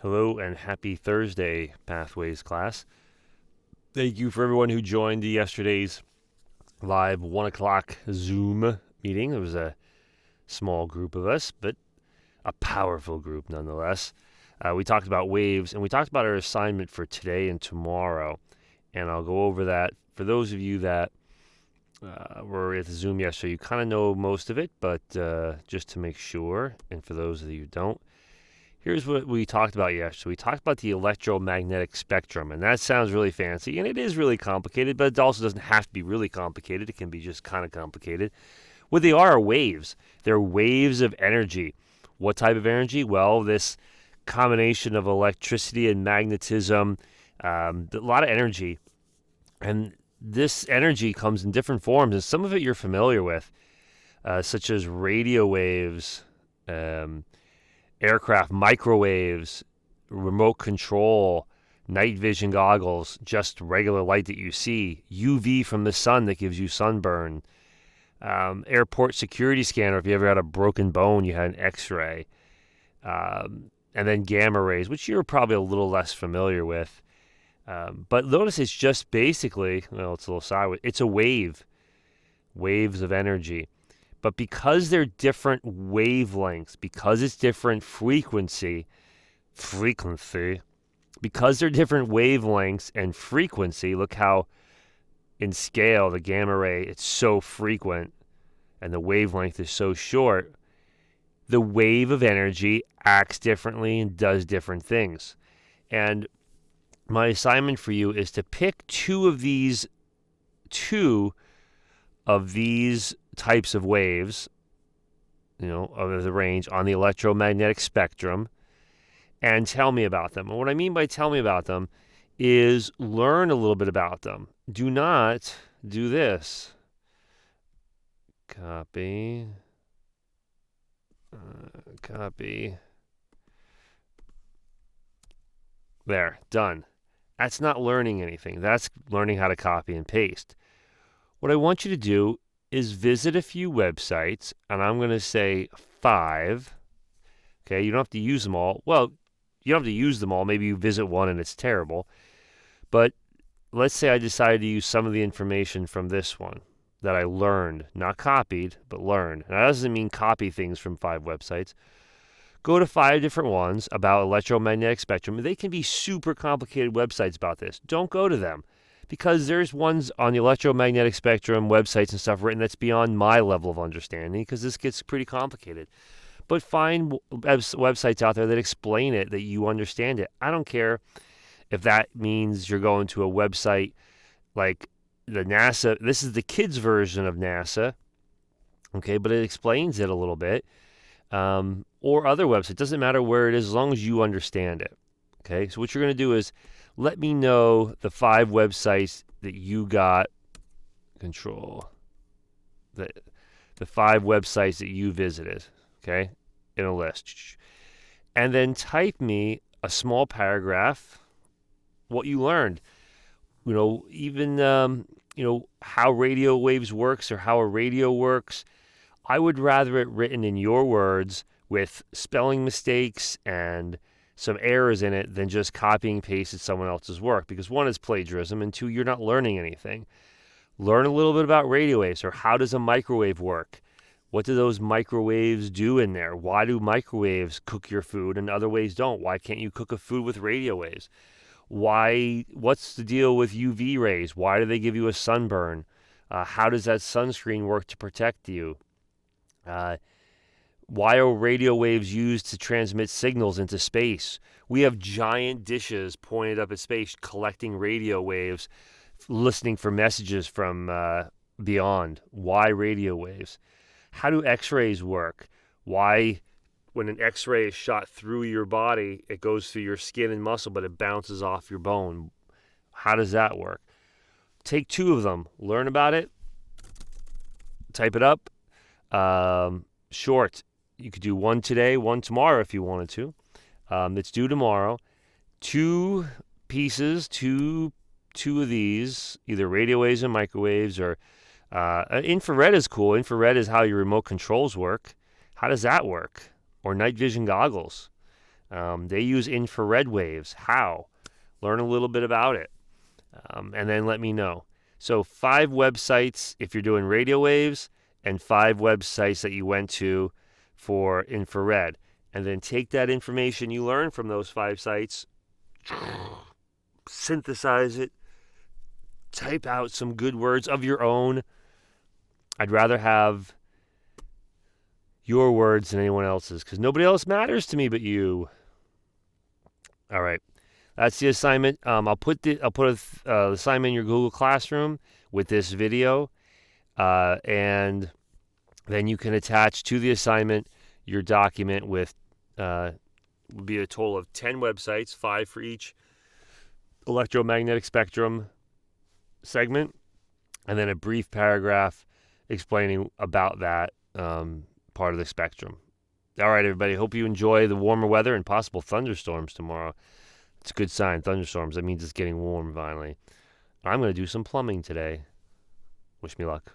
Hello and happy Thursday, Pathways class. Thank you for everyone who joined yesterday's live 1 o'clock Zoom meeting. It was a small group of us, but a powerful group nonetheless. We talked about waves, and we talked about our assignment for today and tomorrow. And I'll go over that. For those of you that were at the Zoom yesterday, you kind of know most of it, but just to make sure, and for those of you who don't, here's what we talked about yesterday. We talked about the electromagnetic spectrum, and that sounds really fancy, and it is really complicated, but it also doesn't have to be really complicated. It can be just kind of complicated. What they are waves. They're waves of energy. What type of energy? Well, this combination of electricity and magnetism, a lot of energy, and this energy comes in different forms, and some of it you're familiar with, such as radio waves, aircraft, microwaves, remote control, night vision goggles, just regular light that you see, UV from the sun that gives you sunburn, airport security scanner if you ever had a broken bone, you had an x-ray, and then gamma rays, which you're probably a little less familiar with. But notice it's just basically, well, it's a little sideways, it's a wave, waves of energy. But because they're different wavelengths, because it's different frequency, because they're different wavelengths and frequency, look how in scale the gamma ray, it's so frequent and the wavelength is so short. The wave of energy acts differently and does different things. And my assignment for you is to pick two of these types of waves, of the range on the electromagnetic spectrum, and tell me about them. And what I mean by tell me about them is learn a little bit about them. Do not do this. Copy. There, done. That's not learning anything. That's learning how to copy and paste. What I want you to do is visit a few websites, and I'm going to say 5. Okay, you don't have to use them all. Well, you don't have to use them all. Maybe you visit one and it's terrible. But let's say I decided to use some of the information from this one that I learned, not copied, but learned. And that doesn't mean copy things from 5 websites. Go to 5 different ones about electromagnetic spectrum. They can be super complicated websites about this. Don't go to them, because there's ones on the electromagnetic spectrum websites and stuff written that's beyond my level of understanding, because this gets pretty complicated. But find websites out there that explain it, that you understand it. I don't care if that means you're going to a website like the NASA. This is the kids' version of NASA, okay, but it explains it a little bit. Or other websites. It doesn't matter where it is as long as you understand it. Okay, so what you're going to do is let me know the 5 websites that you got control. The 5 websites that you visited, okay, in a list. And then type me a small paragraph, what you learned. Even, how radio waves works or how a radio works. I would rather it written in your words with spelling mistakes and some errors in it than just copying and pasted someone else's work, because 1 is plagiarism, and 2, you're not learning anything. Learn a little bit about radio waves, or how does a microwave work? What do those microwaves do in there? Why do microwaves cook your food and other ways don't? Why can't you cook a food with radio waves? What's the deal with UV rays? Why do they give you a sunburn? How does that sunscreen work to protect you? Why are radio waves used to transmit signals into space? We have giant dishes pointed up at space collecting radio waves, listening for messages from beyond. Why radio waves? How do x-rays work? Why, when an x-ray is shot through your body, it goes through your skin and muscle, but it bounces off your bone? How does that work? Take 2 of them. Learn about it. Type it up. Short. You could do 1 today, 1 tomorrow if you wanted to. It's due tomorrow. 2 pieces, two of these, either radio waves and microwaves, or infrared is cool. Infrared is how your remote controls work. How does that work? Or night vision goggles. They use infrared waves. How? Learn a little bit about it, and then let me know. So 5 websites if you're doing radio waves, and 5 websites that you went to for infrared. And then take that information you learned from those 5 sites, synthesize it, type out some good words of your own. I'd rather have your words than anyone else's, because nobody else matters to me but you. All right, that's the assignment. I'll put the assignment in your Google Classroom with this video, and then you can attach to the assignment your document with would be a total of 10 websites, 5 for each electromagnetic spectrum segment, and then a brief paragraph explaining about that part of the spectrum. All right, everybody. Hope you enjoy the warmer weather and possible thunderstorms tomorrow. It's a good sign, thunderstorms. That means it's getting warm finally. I'm going to do some plumbing today. Wish me luck.